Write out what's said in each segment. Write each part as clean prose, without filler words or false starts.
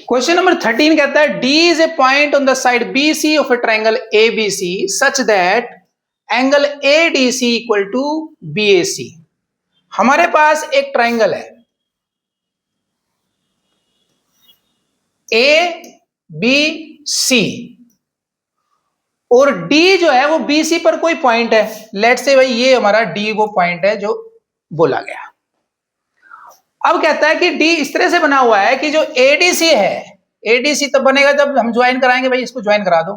Question number 13 कहता है D is a point on the side B C of a triangle A B C such that angle A D C equal to B A C. हमारे पास एक triangle है ए B सी और D जो है वो बी सी पर कोई पॉइंट है। लेट्स से भाई ये हमारा डी वो पॉइंट है जो बोला गया। अब कहता है कि डी इस तरह से बना हुआ है कि जो एडीसी है, एडीसी तब बनेगा जब हम ज्वाइन कराएंगे, भाई इसको ज्वाइन करा दो।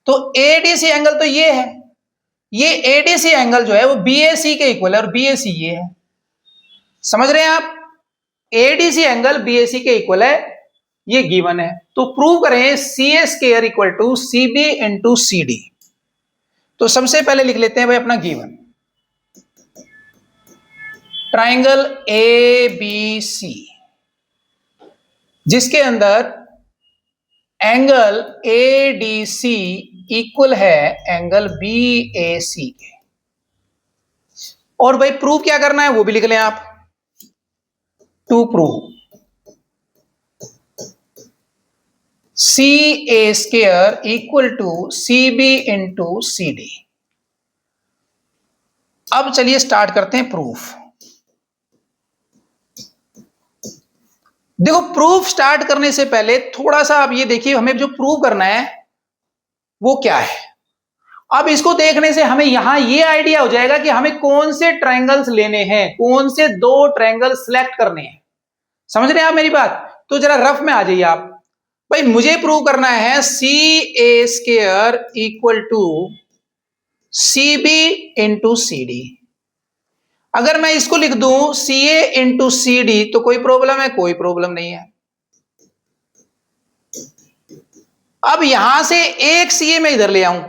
तो एडीसी एंगल तो ये है, ये एडीसी एंगल जो है वो बीएसी के इक्वल है और बीएसी ये है। समझ रहे हैं आप? एडीसी एंगल बीएसी के इक्वल है, ये गिवन है। तो प्रूव करें C A square equal to C B into C D. तो सबसे पहले लिख लेते हैं भाई अपना given, triangle A B C जिसके अंदर angle A D C equal है एंगल बी ए सी के। और भाई प्रूव क्या करना है वो भी लिख लें आप। To prove C A square equal to C B into C D. अब चलिए स्टार्ट करते हैं प्रूफ। देखो प्रूफ स्टार्ट करने से पहले थोड़ा सा आप ये देखिए, हमें जो प्रूव करना है वो क्या है। अब इसको देखने से हमें यहां ये आइडिया हो जाएगा कि हमें कौन से ट्रायंगल्स लेने हैं, कौन से दो ट्रायंगल सिलेक्ट करने हैं। समझ रहे हैं आप मेरी बात? तो जरा रफ में आ जाइए आप। भाई मुझे प्रूव करना है C A square equal to C B into C D. अगर मैं इसको लिख दूं सी ए इंटू सी डी तो कोई प्रॉब्लम है? कोई प्रॉब्लम नहीं है। अब यहां से एक सी ए मैं इधर ले आऊं,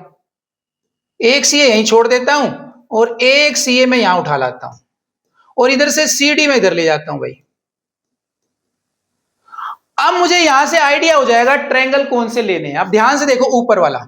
एक सी ए यहीं छोड़ देता हूं और एक सी ए मैं यहां उठा लाता हूं और इधर से सी डी में इधर ले जाता हूं। भाई अब मुझे यहां से आइडिया हो जाएगा ट्रायंगल कौन से लेने हैं। अब ध्यान से देखो ऊपर वाला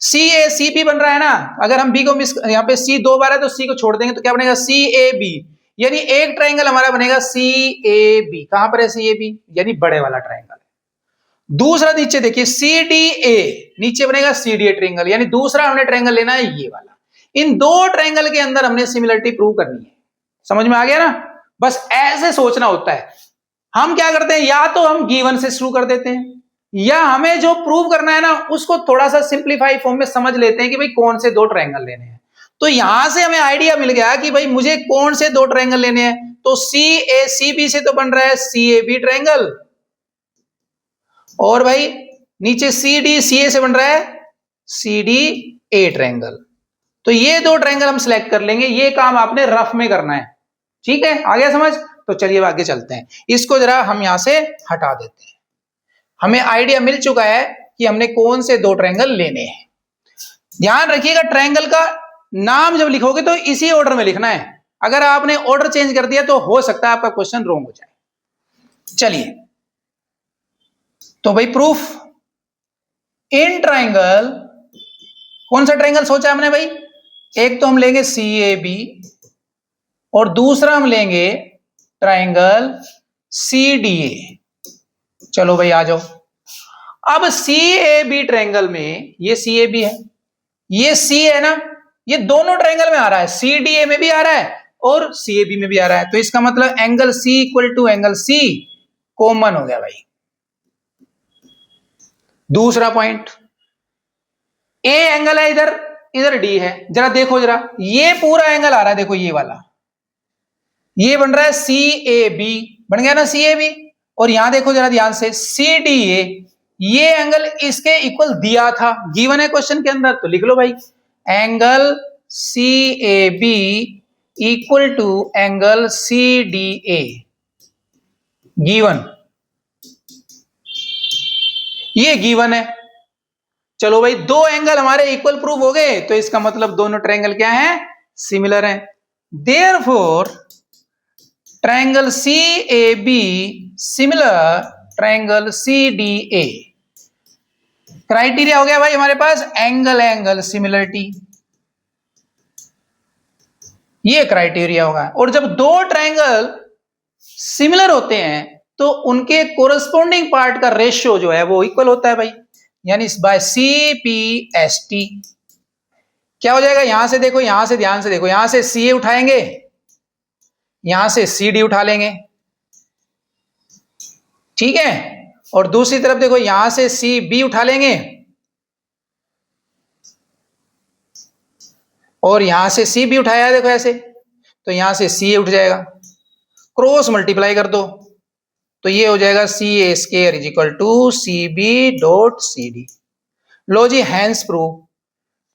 सी ए सी बी बन रहा है ना। अगर हम बी को मिस, यहां पे सी दो बार है तो सी को छोड़ देंगे तो क्या बनेगा सी ए बी, यानी एक ट्रायंगल हमारा बनेगा सी ए बी। कहां पर है सी ए बी? यानी बड़े वाला ट्रायंगल है। दूसरा नीचे देखिए सी डी ए, नीचे बनेगा सी डी ए ट्रायंगल, यानी दूसरा हमने ट्रायंगल लेना है ये वाला। इन दो ट्रायंगल के अंदर हमने सिमिलरिटी प्रूव करनी है। समझ में आ गया ना? बस ऐसे सोचना होता है। हम क्या करते हैं, या तो हम गिवन से शुरू कर देते हैं या हमें जो प्रूव करना है ना उसको थोड़ा सा सिंप्लीफाई फॉर्म में समझ लेते हैं कि भाई कौन से दो ट्रायंगल लेने हैं। तो यहां से हमें आइडिया मिल गया कि भाई मुझे कौन से दो ट्रायंगल लेने हैं। तो सी ए सी बी से तो बन रहा है सी ए बी ट्रायंगल, और भाई नीचे सी डी सी ए से बन रहा है सी डी ए ट्रायंगल। तो ये दो ट्रायंगल हम सिलेक्ट कर लेंगे। ये काम आपने रफ में करना है, ठीक है? आ गया समझ? तो चलिए आगे चलते हैं। इसको जरा हम यहां से हटा देते हैं। हमें आइडिया मिल चुका है कि हमने कौन से दो ट्रायंगल लेने हैं। ध्यान रखिएगा ट्रायंगल का नाम जब लिखोगे तो इसी ऑर्डर में लिखना है। अगर आपने ऑर्डर चेंज कर दिया तो हो सकता है आपका क्वेश्चन रॉन्ग हो जाए। चलिए तो भाई प्रूफ इन ट्रायंगल, कौन सा ट्रायंगल सोचा हमने भाई? एक तो हम लेंगे सी ए बी और दूसरा हम लेंगे ट्रायंगल सी डी ए। चलो भाई आ जाओ। अब सी ए बी ट्रायंगल में ये सी ए बी है, ये सी है ना, ये दोनों ट्रायंगल में आ रहा है। सी डी ए में भी आ रहा है और सी ए बी में भी आ रहा है। तो इसका मतलब angle C equal to angle C common हो गया भाई। दूसरा पॉइंट, ए एंगल है इधर, इधर डी है। जरा देखो, जरा ये पूरा एंगल आ रहा है, देखो ये वाला, ये बन रहा है सी ए बी, बन गया ना सी ए बी। और यहां देखो जरा ध्यान से सी डी ए, ये एंगल इसके इक्वल दिया था, गिवन है क्वेश्चन के अंदर। तो लिख लो भाई angle C A B equal to angle C D A, given, ये गिवन है। चलो भाई दो एंगल हमारे इक्वल प्रूव हो गए, तो इसका मतलब दोनों ट्रायंगल क्या है? सिमिलर है। Therefore triangle C A B similar triangle C D A. Criteria हो गया भाई हमारे पास एंगल एंगल सिमिलरिटी, ये क्राइटेरिया होगा। और जब दो ट्रायंगल सिमिलर होते हैं तो उनके कोरस्पोंडिंग पार्ट का रेशियो जो है वो इक्वल होता है भाई, यानी बाय CPST। क्या हो जाएगा, यहां से देखो, यहां से ध्यान से देखो, यहां से CA उठाएंगे, यहां से CD उठा लेंगे, ठीक है, और दूसरी तरफ देखो यहां से CB उठा लेंगे और यहां से CB उठाया है, देखो ऐसे, तो यहां से CA उठ जाएगा, क्रॉस मल्टीप्लाई कर दो तो ये हो जाएगा CA square is equal to CB dot CD। लो जी, हैंस प्रूफ।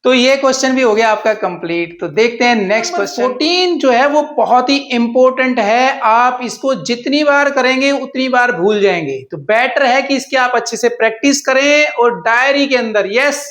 तो ये क्वेश्चन भी हो गया आपका कंप्लीट। तो देखते हैं नेक्स्ट क्वेश्चन। 14 जो है वो बहुत ही इंपॉर्टेंट है, आप इसको जितनी बार करेंगे उतनी बार भूल जाएंगे, तो बेटर है कि इसकी आप अच्छे से प्रैक्टिस करें और डायरी के अंदर, यस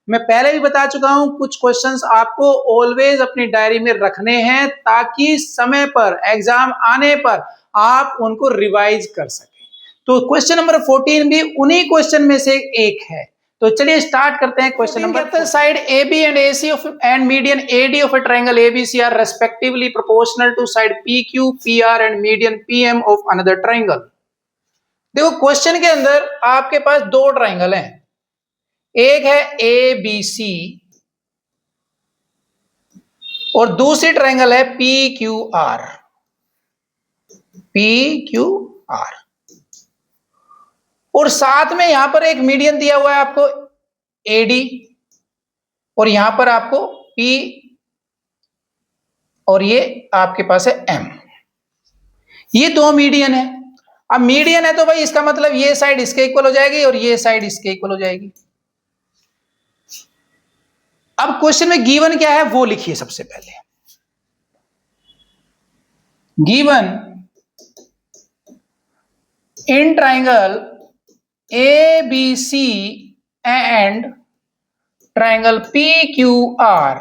मैं पहले भी बता चुका हूं, कुछ क्वेश्चंस आपको ऑलवेज अपनी डायरी में रखने हैं ताकि समय पर एग्जाम आने पर आप उनको रिवाइज कर सकें। तो क्वेश्चन नंबर 14 भी उन्हीं क्वेश्चन में से एक है। तो चलिए स्टार्ट करते हैं question number. Side AB and AC of and median AD of a triangle ABC are respectively proportional to side PQ, PR and median PM of another triangle. देखो क्वेश्चन के अंदर आपके पास दो ट्रायंगल हैं, एक है ABC और दूसरी ट्रायंगल है PQR। PQR और साथ में यहां पर एक मीडियन दिया हुआ है आपको AD और यहां पर आपको P और ये आपके पास है M। ये दो मीडियन है। अब मीडियन है तो भाई इसका मतलब ये साइड इसके इक्वल हो जाएगी और ये साइड इसके इक्वल हो जाएगी। अब क्वेश्चन में गिवन क्या है वो लिखिए सबसे पहले। Given in triangle ABC and triangle PQR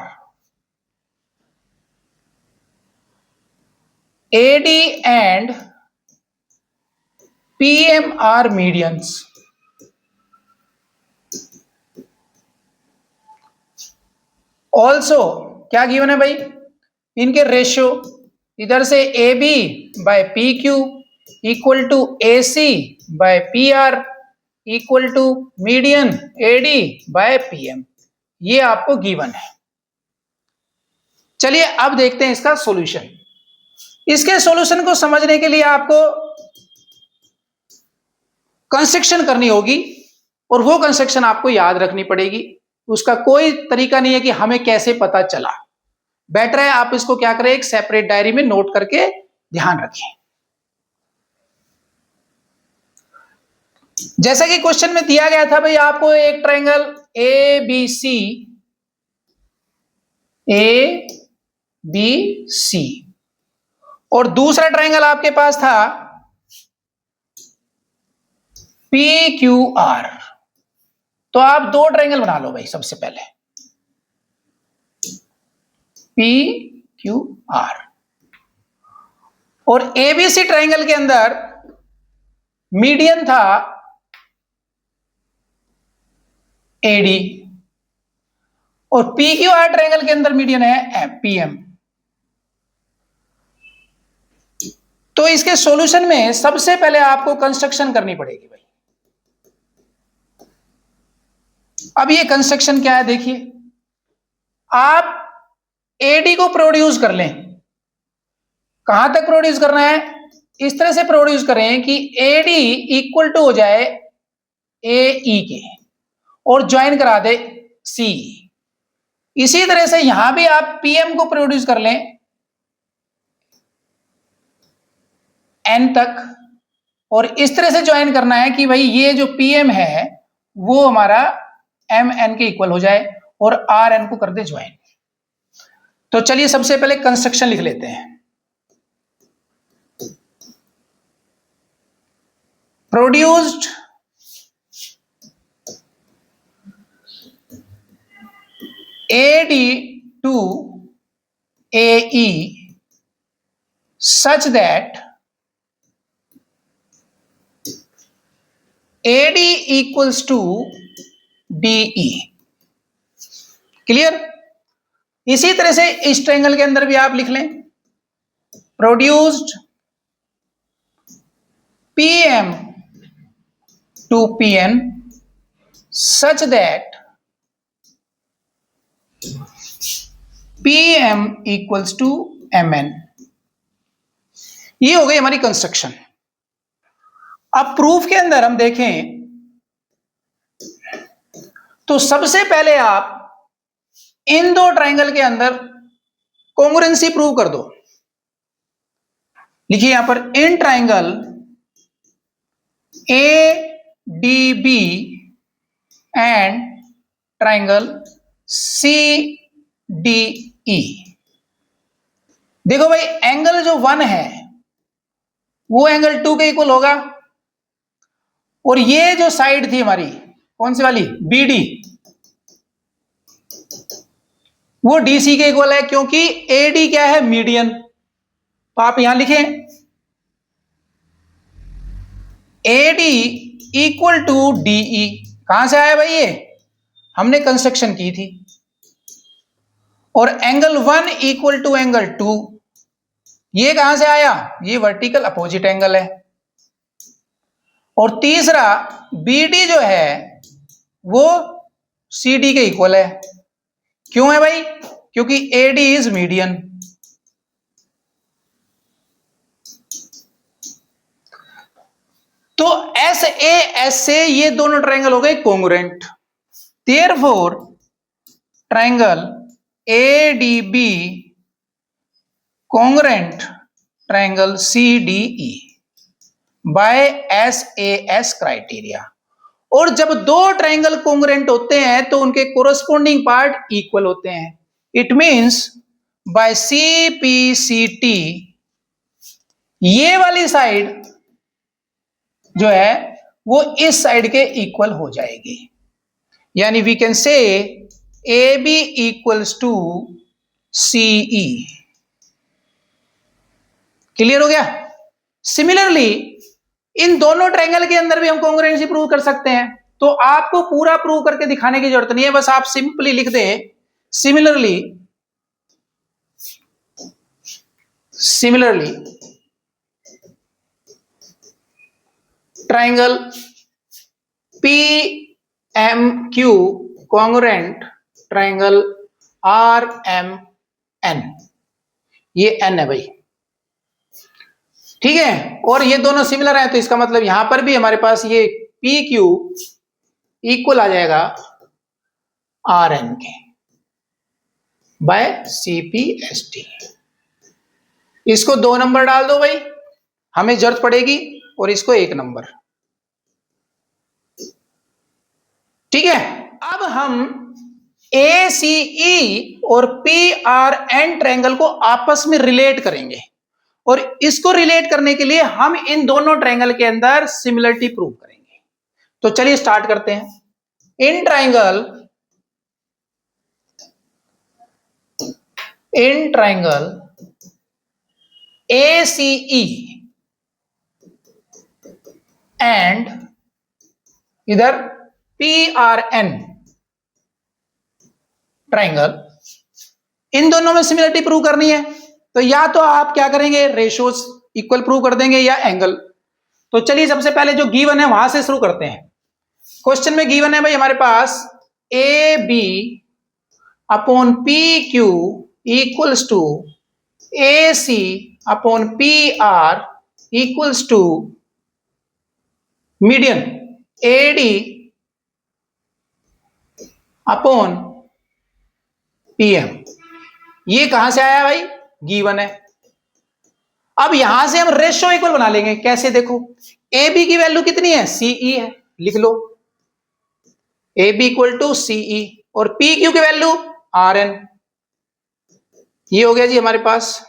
AD and PM are medians। Also क्या गिवन है भाई, इनके रेशियो इधर से AB by PQ equal to AC by PR equal to median AD by PM, ये आपको गिवन है। चलिए अब देखते हैं इसका सॉल्यूशन। इसके सॉल्यूशन को समझने के लिए आपको कंस्ट्रक्शन करनी होगी और वो कंस्ट्रक्शन आपको याद रखनी पड़ेगी। उसका कोई तरीका नहीं है कि हमें कैसे पता चला, बेटर है आप इसको क्या करें, एक सेपरेट डायरी में नोट करके ध्यान रखें। जैसा कि क्वेश्चन में दिया गया था भाई, आपको एक ट्रायंगल ABC और दूसरा ट्रायंगल आपके पास था PQR। तो आप दो ट्रायंगल बना लो भाई, सबसे पहले PQR और ABC ट्रायंगल के अंदर मीडियन था AD और PQR ट्रायंगल के अंदर मीडियन है PM। तो इसके सॉल्यूशन में सबसे पहले आपको कंस्ट्रक्शन करनी पड़ेगी भाई। अब ये कंस्ट्रक्शन क्या है देखिए, आप AD को प्रोड्यूस कर लें। कहां तक प्रोड्यूस करना है, इस तरह से प्रोड्यूस करें कि AD इक्वल टू हो जाए AE के और ज्वाइन करा दे CE। इसी तरह से यहां भी आप PM को प्रोड्यूस कर लें N तक और इस तरह से ज्वाइन करना है कि भाई ये जो PM है वो हमारा MN के इक्वल हो जाए और RN को कर दे ज्वाइन। तो चलिए सबसे पहले कंस्ट्रक्शन लिख लेते हैं। Produced AD to AE such that AD equals to DE। Clear? इसी तरह से इस ट्रायंगल के अंदर भी आप लिख लें, produced PM to PN such that PM equals to MN। ये हो गई हमारी कंस्ट्रक्शन। अब प्रूफ के अंदर हम देखें तो सबसे पहले आप इन दो ट्राइंगल के अंदर कॉन्ग्रुएंसी प्रूव कर दो। लिखिए यहां पर in triangle ADB and triangle CDE। देखो भाई एंगल जो 1 है वो एंगल 2 के इक्वल होगा, और ये जो साइड थी हमारी कौन सी वाली BD, वो DC के इक्वल है, क्योंकि AD क्या है मीडियन। तो आप यहां लिखें AD इक्वल टू DE। कहां से आया भाई ये, हमने कंस्ट्रक्शन की थी। और एंगल 1 इक्वल टू एंगल 2, ये कहां से आया, ये वर्टिकल अपोजिट एंगल है। और तीसरा BD जो है वो CD के इक्वल है। क्यों है भाई, क्योंकि AD इज मीडियन। तो SAS से ये दोनों ट्राइंगल हो गए congruent. Therefore triangle ADB congruent triangle CDE by SAS criteria. और जब दो ट्राइंगल कॉन्ग्रुएंट होते हैं तो उनके कोरस्पोंडिंग पार्ट इक्वल होते हैं। इट मींस बाय CPCT ये वाली साइड जो है वो इस साइड के इक्वल हो जाएगी। यानी we can say AB equals to CE। Clear हो गया। सिमिलरली इन दोनों ट्रायंगल के अंदर भी हम कॉन्ग्रुएंसी प्रूव कर सकते हैं। तो आपको पूरा प्रूव करके दिखाने की जरूरत नहीं है, बस आप सिंपली लिख दें similarly triangle PMQ congruent triangle RMN। ये N है भाई, ठीक है। और ये दोनों सिमिलर हैं तो इसका मतलब यहां पर भी हमारे पास ये PQ इक्वल आ जाएगा RN के बाय CPST। इसको 2 नंबर डाल दो भाई, हमें जरूरत पड़ेगी, और इसको 1 नंबर। ठीक है। अब हम ACE और PRN ट्रायंगल को आपस में रिलेट करेंगे, और इसको रिलेट करने के लिए हम इन दोनों ट्रायंगल के अंदर सिमिलरिटी प्रूव करेंगे। तो चलिए स्टार्ट करते हैं। इन ट्रायंगल ACE एंड इधर PRN ट्रायंगल, इन दोनों में सिमिलरिटी प्रूव करनी है। तो या तो आप क्या करेंगे, रेशियोज इक्वल प्रूव कर देंगे या एंगल। तो चलिए सबसे पहले जो गिवन है वहां से शुरू करते हैं। क्वेश्चन में गिवन है भाई हमारे पास AB upon PQ equals to AC upon PR equals to median AD upon PM। ये कहां से आया भाई, गिवन है। अब यहां से हम रेशियो इक्वल बना लेंगे। कैसे, देखो AB की वैल्यू कितनी है, CE है, लिख लो AB इक्वल टू CE, और PQ की वैल्यू RN। ये हो गया जी हमारे पास।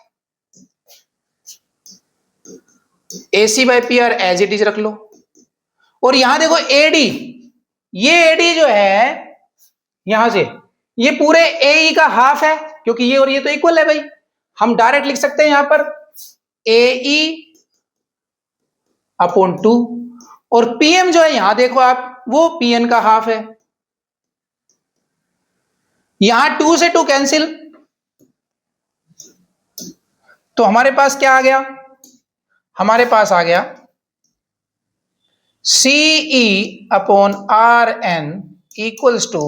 AC by PR as it is रख लो। और यहां देखो AD, ये AD जो है यहां से ये पूरे AE का हाफ है, क्योंकि ये और ये तो इक्वल है भाई। हम डायरेक्ट लिख सकते हैं यहां पर AE अपॉन 2, और PM जो है यहां देखो आप, वो PN का हाफ है। यहां 2 से 2 कैंसिल, तो हमारे पास क्या आ गया, हमारे पास आ गया CE upon RN equals to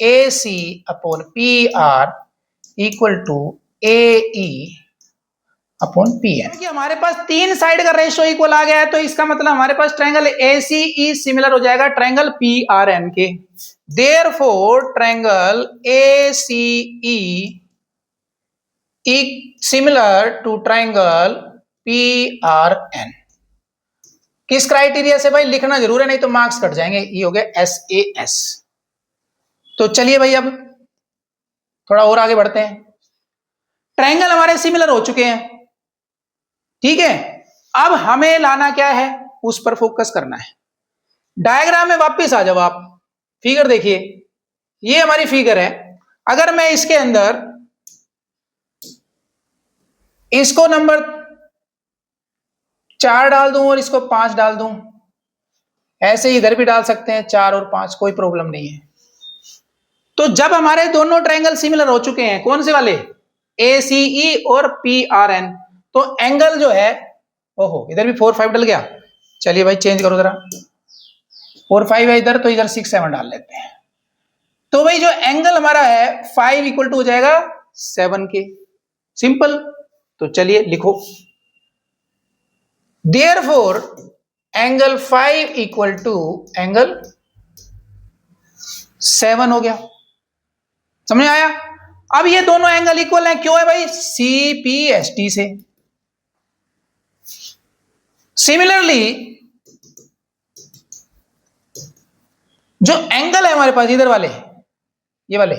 AC upon PR equal to AE upon PN। क्योंकि हमारे पास तीन साइड का रेशियो इक्वल आ गया है, तो इसका मतलब हमारे पास ट्रायंगल ACE सिमिलर हो जाएगा ट्रायंगल PRN के। Therefore triangle ACE similar to triangle PRN। किस क्राइटेरिया से भाई, लिखना जरूर है नहीं तो मार्क्स कट जाएंगे। ये हो गया SAS। तो चलिए भाई अब थोड़ा और आगे बढ़ते हैं। ट्रायंगल हमारे सिमिलर हो चुके हैं, ठीक है। अब हमें लाना क्या है, उस पर फोकस करना है। डायग्राम में वापस आ जाओ आप, फिगर देखिए, ये हमारी फिगर है। अगर मैं इसके अंदर इसको नंबर 4 डाल दूं और इसको 5 डाल दूं, ऐसे इधर भी डाल सकते हैं 4 और 5, कोई प्रॉब्लम नहीं है। तो जब हमारे दोनों ट्रायंगल सिमिलर हो चुके हैं, कौन से वाले, ACE और PRN, तो एंगल जो है, ओहो इधर भी 4 5 डल गया, चलिए भाई चेंज करो जरा, 4 5 है इधर, तो इधर 6 7 डाल लेते हैं। तो भाई जो एंगल हमारा है 5 इक्वल टू हो जाएगा 7 के, सिंपल। तो चलिए लिखो, therefore angle 5 equal to angle 7 हो गया, समझ में आया। अब ये दोनों एंगल इक्वल हैं, क्यों है भाई, CPST से। सिमिलरली जो एंगल है हमारे पास इधर वाले, ये वाले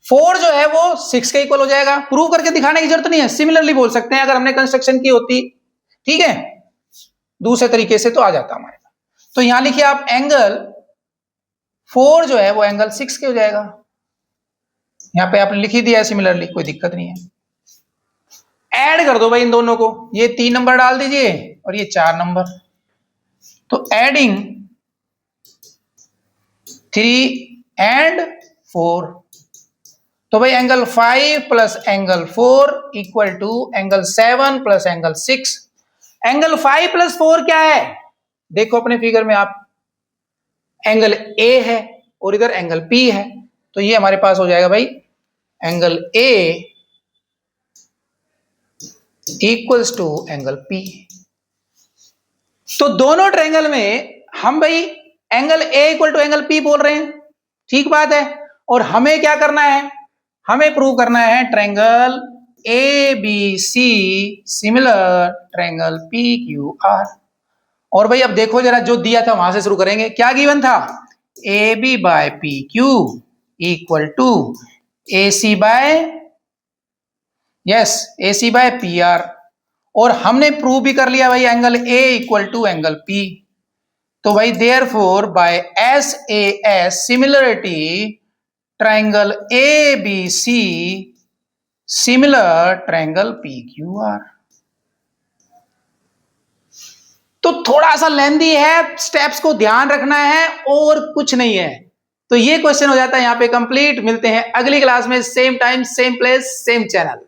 4 जो है वो 6 के इक्वल हो जाएगा। प्रूव करके दिखाने की जरूरत नहीं है, सिमिलरली बोल सकते हैं अगर हमने कंस्ट्रक्शन की होती, ठीक है, दूसरे तरीके से तो आ जाता हमारे पास। तो यहां लिखिए आप, एंगल 4 जो है वो एंगल 6 के हो जाएगा। यहां पे आपने लिख ही दिया है सिमिलरली, कोई दिक्कत नहीं है। ऐड कर दो भाई इन दोनों को, ये 3 नंबर डाल दीजिए और ये 4 नंबर, तो एडिंग 3 and 4, तो भाई angle 5 plus angle 4 equal to angle 7 plus angle 6। Angle 5 plus 4 क्या है, देखो अपने फिगर में आप, एंगल A है और इधर एंगल P है, तो ये हमारे पास हो जाएगा भाई angle A equals to angle P। तो दोनों ट्रायंगल में हम भाई angle A equal to angle P बोल रहे हैं, ठीक बात है। और हमें क्या करना है, हमें प्रूव करना है triangle ABC similar triangle PQR। और भाई अब देखो जरा, जो दिया था वहां से शुरू करेंगे। क्या गिवन था, AB by PQ equal to AC by PR। और हमने प्रूव भी कर लिया भाई angle A equal to angle P। तो भाई therefore by SAS similarity triangle ABC similar triangle PQR। तो थोड़ा सा लेंदी है, स्टेप्स को ध्यान रखना है और कुछ नहीं है। तो ये क्वेश्चन हो जाता है यहाँ पे कंप्लीट। मिलते हैं अगली क्लास में, same time same place same channel.